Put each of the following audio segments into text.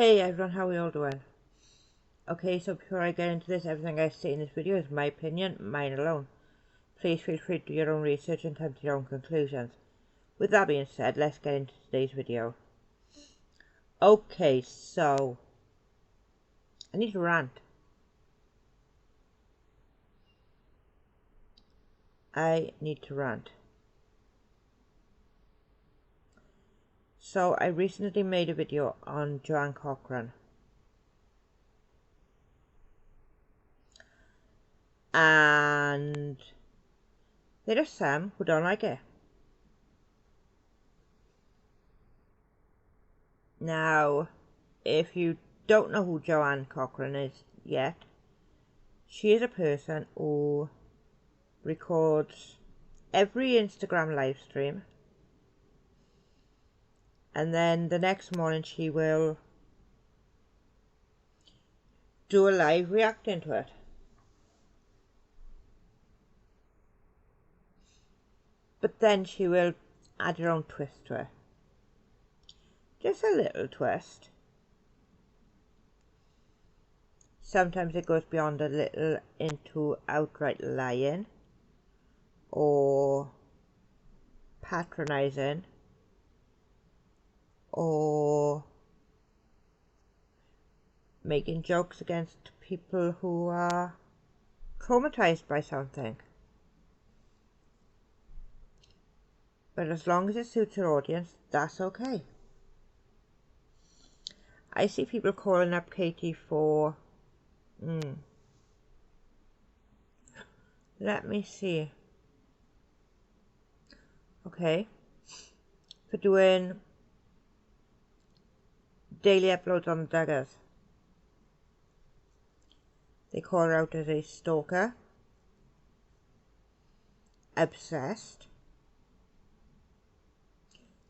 Hey everyone, how are we all doing? Okay, so before I get into this, everything I say in this video is my opinion, mine alone. Please feel free to do your own research and come to your own conclusions. With that being said, let's get into today's video. Okay, so I need to rant. I need to rant. So I recently made a video on Joanne Cochran. And there are some who don't like it. Now, if you don't know who Joanne Cochran is yet, she is a person who records every Instagram live stream, and then the next morning she will do a live reacting to it. But then she will add her own twist to it. Just a little twist. Sometimes it goes beyond a little into outright lying or patronizing or making jokes against people who are traumatized by something. But as long as it suits her audience, that's okay. I see people calling up Katie for let me see. Okay. For doing daily uploads on the daggers. They call her out as a stalker, obsessed,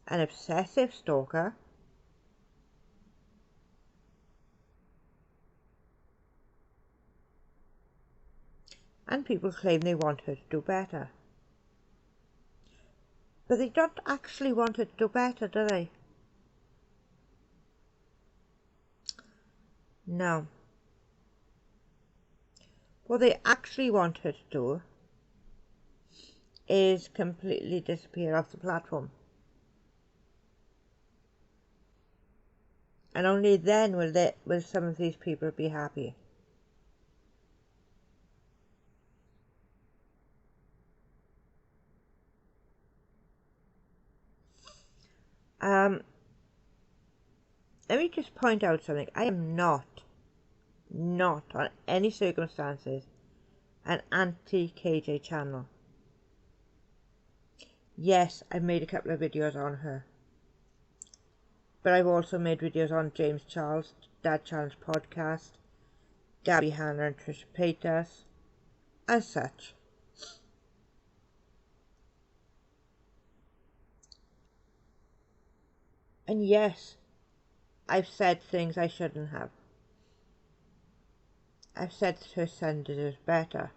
an obsessive stalker, and people claim they want her to do better. But they don't actually want her to do better, do they? No. What they actually want her to do is completely disappear off the platform. And only then will some of these people be happy. Let me just point out something. I am not on any circumstances an anti-KJ channel. Yes, I've made a couple of videos on her. But I've also made videos on James Charles, Dad Challenge Podcast, Gabby Hanna and Trisha Paytas, and such. And yes, I've said things I shouldn't have. I've said that her son deserves better.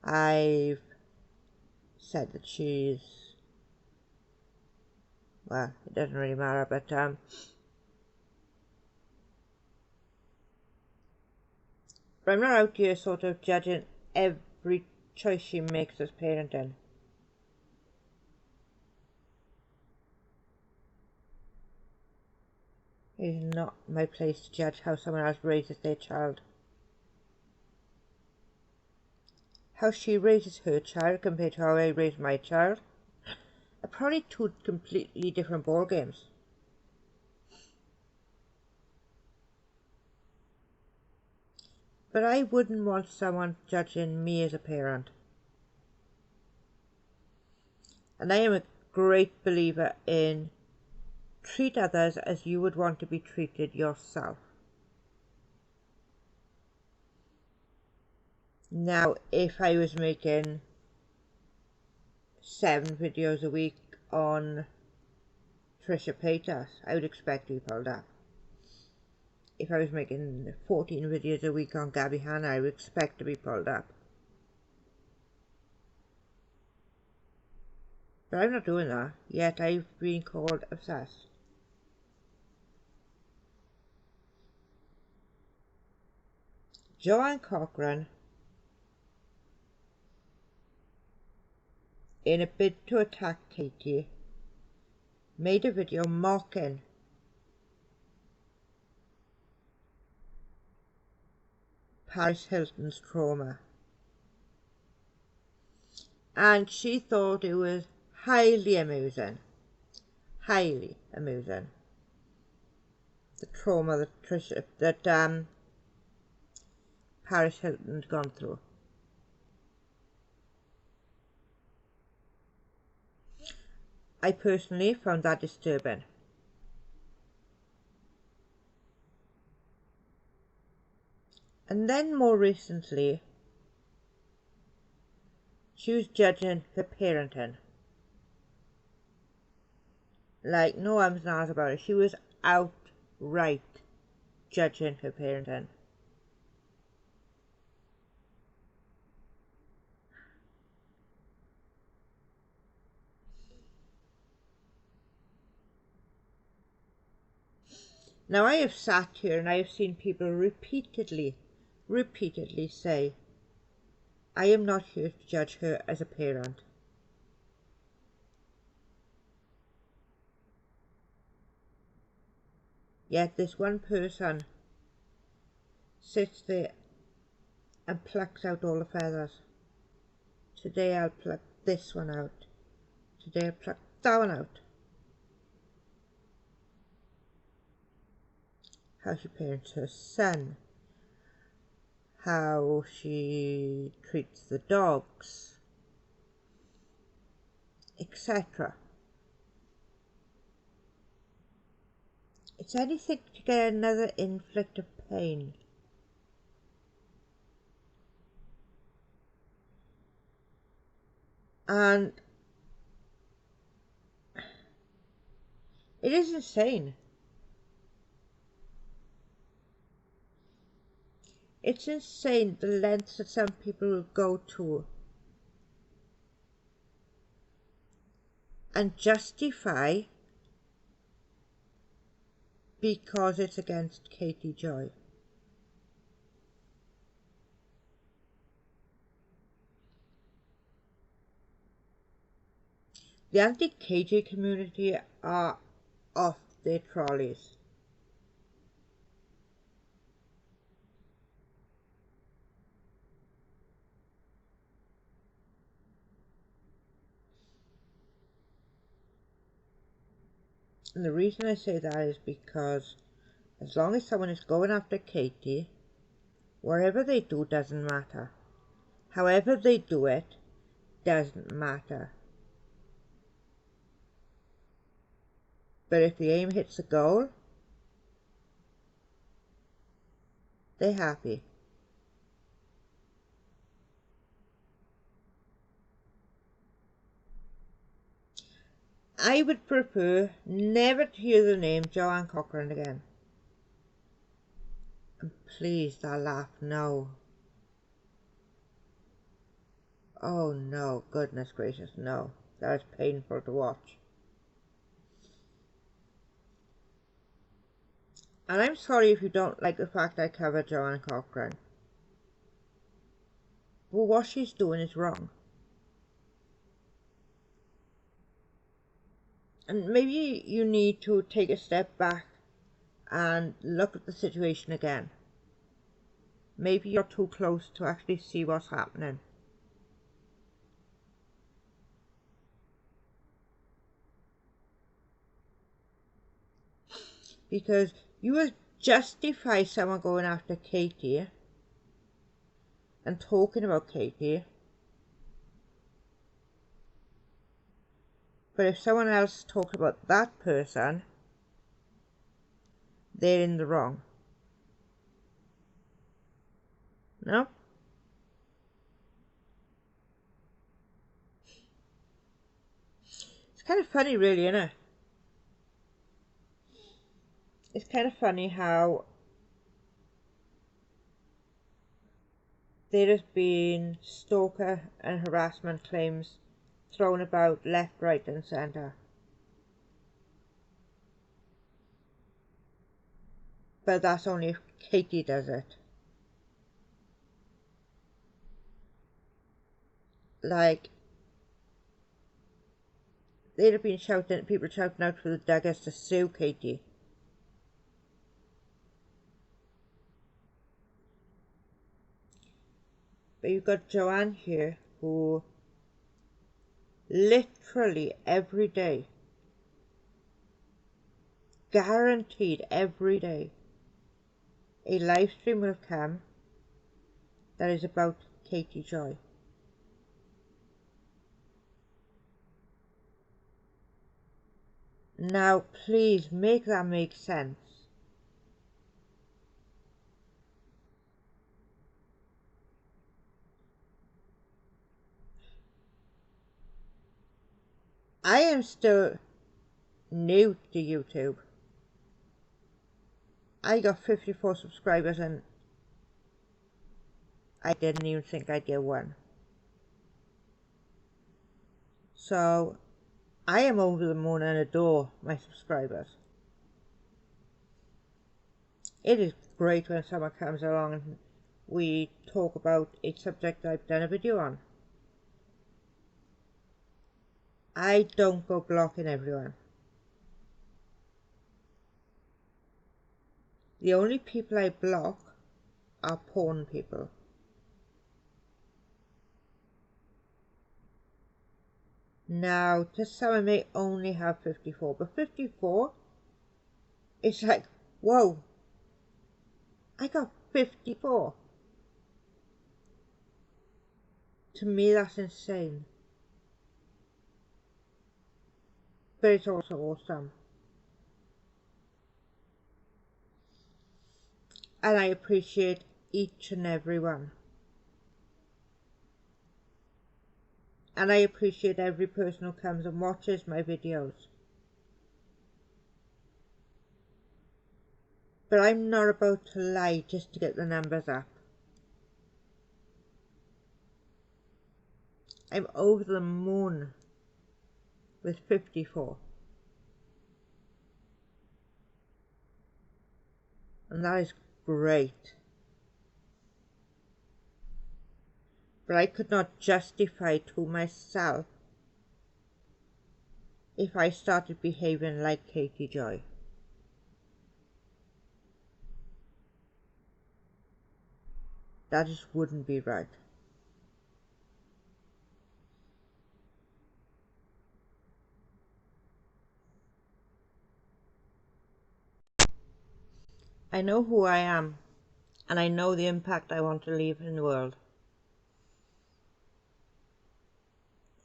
I've said that she's... well, it doesn't really matter, but I'm not out here sort of judging every choice she makes as parenting. It is not my place to judge how someone else raises their child. How she raises her child compared to how I raise my child are probably two completely different ball games. But I wouldn't want someone judging me as a parent. And I am a great believer in treat others as you would want to be treated yourself. Now, if I was making 7 videos a week on Trisha Paytas, I would expect to be pulled up. If I was making 14 videos a week on Gabby Hanna, I would expect to be pulled up. But I'm not doing that, yet I've been called obsessed. Joanne Cochran, in a bid to attack Katie, made a video mocking Paris Hilton's trauma, and she thought it was highly amusing, the trauma that Paris Hilton's gone through. I personally found that disturbing. And then more recently, she was judging her parenting. Like, no ums and ahs about it. She was outright judging her parenting. Now, I have sat here and I have seen people repeatedly say, I am not here to judge her as a parent. Yet this one person sits there and plucks out all the feathers. Today I'll pluck this one out. Today I'll pluck that one out. How she parents her son. How she treats the dogs. Etc. It's anything to get another inflict of pain. And it is insane. It's insane the lengths that some people will go to and justify because it's against Katie Joy. The anti-KJ community are off their trolleys. And the reason I say that is because as long as someone is going after Katie, whatever they do doesn't matter. However they do it doesn't matter. But if the aim hits the goal, they're happy. I would prefer never to hear the name Joanne Cochran again. And please, that laugh, no. Oh no, goodness gracious, no. That is painful to watch. And I'm sorry if you don't like the fact I cover Joanne Cochran. But what she's doing is wrong. And maybe you need to take a step back and look at the situation again. Maybe you're too close to actually see what's happening. Because you will justify someone going after Katie and talking about Katie, but if someone else talks about that person, they're in the wrong. No? It's kind of funny, really, isn't it? It's kind of funny how there has been stalker and harassment claims thrown about left, right and centre. But that's only if Katie does it. like, they'd have been shouting, people shouting out for the daggers to sue Katie. But you've got Joanne here, who literally every day, guaranteed every day, a live stream will come that is about Katie Joy. Now, please make that make sense. I am still new to YouTube. I got 54 subscribers and I didn't even think I'd get one. So, I am over the moon and adore my subscribers. It is great when someone comes along and we talk about a subject I've done a video on. I don't go blocking everyone. The only people I block are porn people. Now, just someone may only have 54, but 54, it's like, whoa, I got 54. To me, that's insane. But it's also awesome. And I appreciate each and every one. And I appreciate every person who comes and watches my videos. But I'm not about to lie just to get the numbers up. I'm over the moon with 54. And that is great. But I could not justify to myself if I started behaving like Katie Joy. That just wouldn't be right. I know who I am, and I know the impact I want to leave in the world.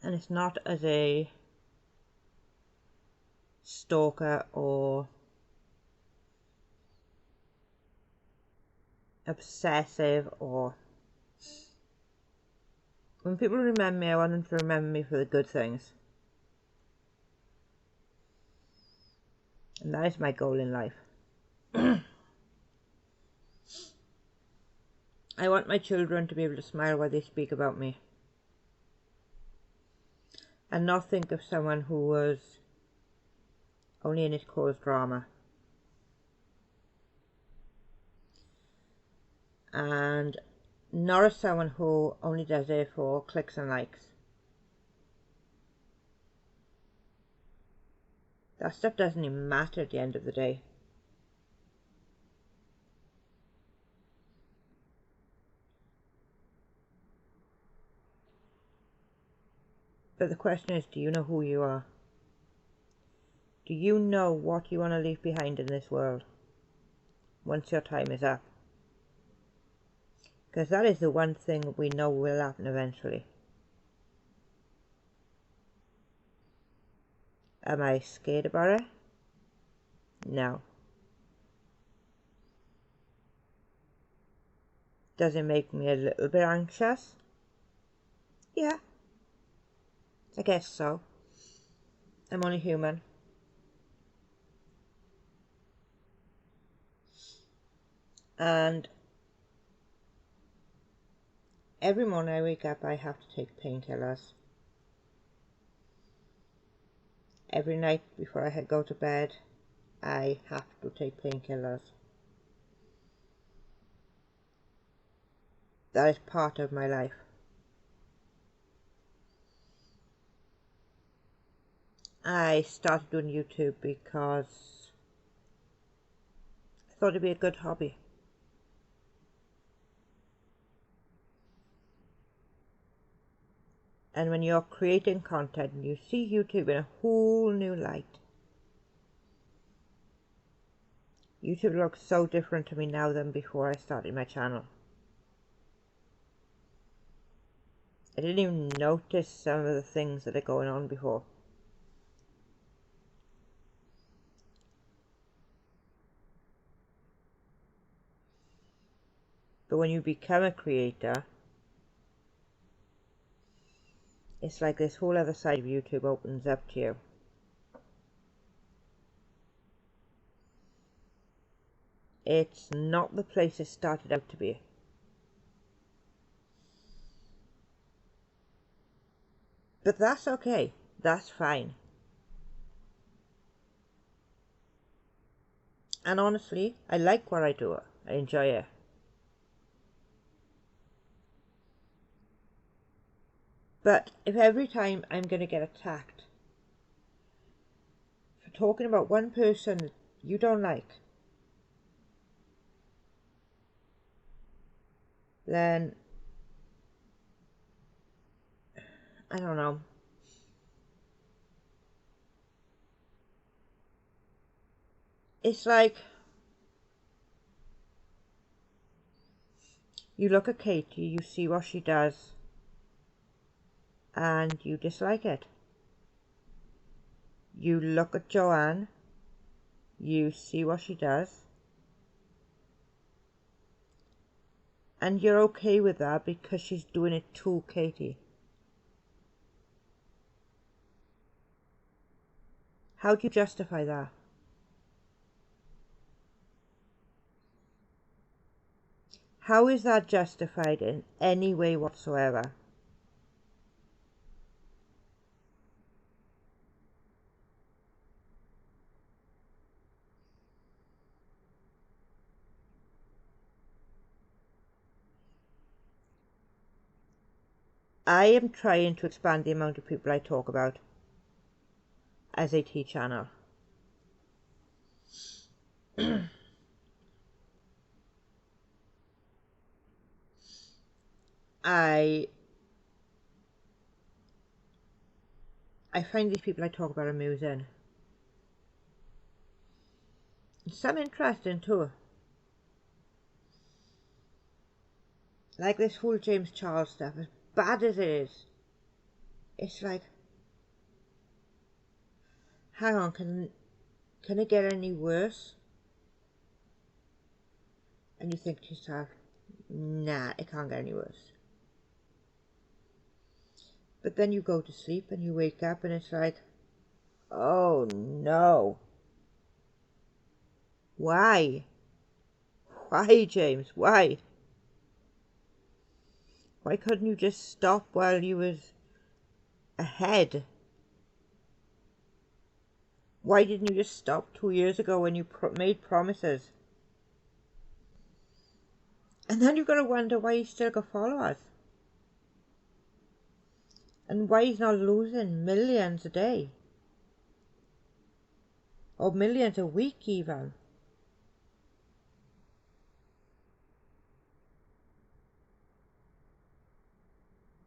And it's not as a stalker or obsessive, or when people remember me, I want them to remember me for the good things. And that is my goal in life. I want my children to be able to smile while they speak about me. And not think of someone who was only in it to cause drama. And not as someone who only does it for clicks and likes. That stuff doesn't even matter at the end of the day. But the question is, do you know who you are? Do you know what you want to leave behind in this world once your time is up? Because that is the one thing we know will happen eventually. Am I scared about it? No. Does it make me a little bit anxious? Yeah. I guess so. I'm only human. And every morning I wake up, I have to take painkillers. Every night before I go to bed, I have to take painkillers. That is part of my life. I started doing YouTube because I thought it'd be a good hobby. And when you're creating content and you see YouTube in a whole new light, YouTube looks so different to me now than before I started my channel. I didn't even notice some of the things that are going on before. But when you become a creator, it's like this whole other side of YouTube opens up to you. It's not the place it started out to be. But that's okay. That's fine. And honestly, I like what I do. I enjoy it. But if every time I'm going to get attacked for talking about one person you don't like, then I don't know. It's like you look at Katie, you see what she does, and you dislike it. You look at Joanne, you see what she does, and you're okay with that because she's doing it to Katie. How do you justify that? How is that justified in any way whatsoever? I am trying to expand the amount of people I talk about as a tea channel. I find these people I talk about amusing. Some interesting too. Like this whole James Charles stuff, as bad as it is, it's like, hang on, can it get any worse? And you think to yourself, nah, it can't get any worse. But then you go to sleep and you wake up and it's like, oh no. Why? Why, James? Why? Why couldn't you just stop while you was ahead? Why didn't you just stop 2 years ago when you made promises? And then you've got to wonder why he's still got followers. And why he's not losing millions a day. Or millions a week even.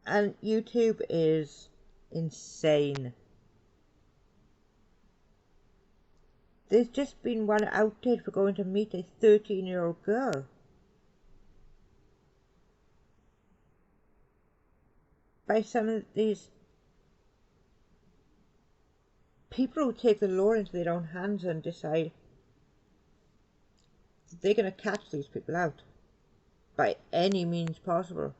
And YouTube is insane. There's just been one outed for going to meet a 13-year-old girl. By some of these people who take the law into their own hands and decide that they're going to catch these people out by any means possible.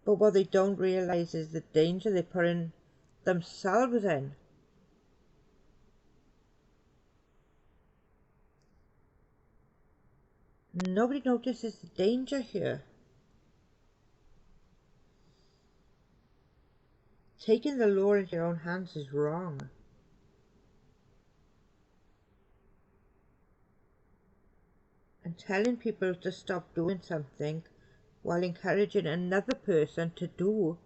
But what they don't realise is the danger they're putting themselves in. Nobody notices the danger here. Taking the law into your own hands is wrong. And telling people to stop doing something while encouraging another person to do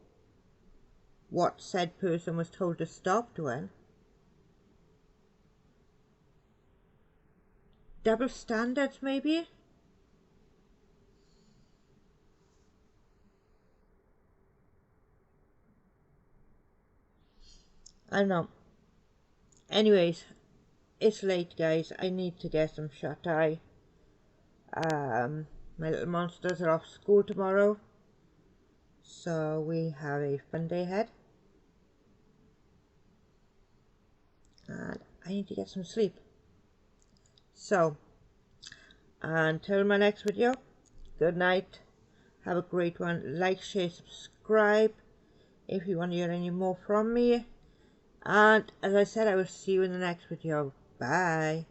what said person was told to stop doing. Double standards, maybe? I don't know. Anyways, it's late, guys. I need to get some shut eye. My little monsters are off school tomorrow, so we have a fun day ahead. And I need to get some sleep. So, until my next video, good night. Have a great one. Like, share, subscribe if you want to hear any more from me. And as I said, I will see you in the next video. Bye.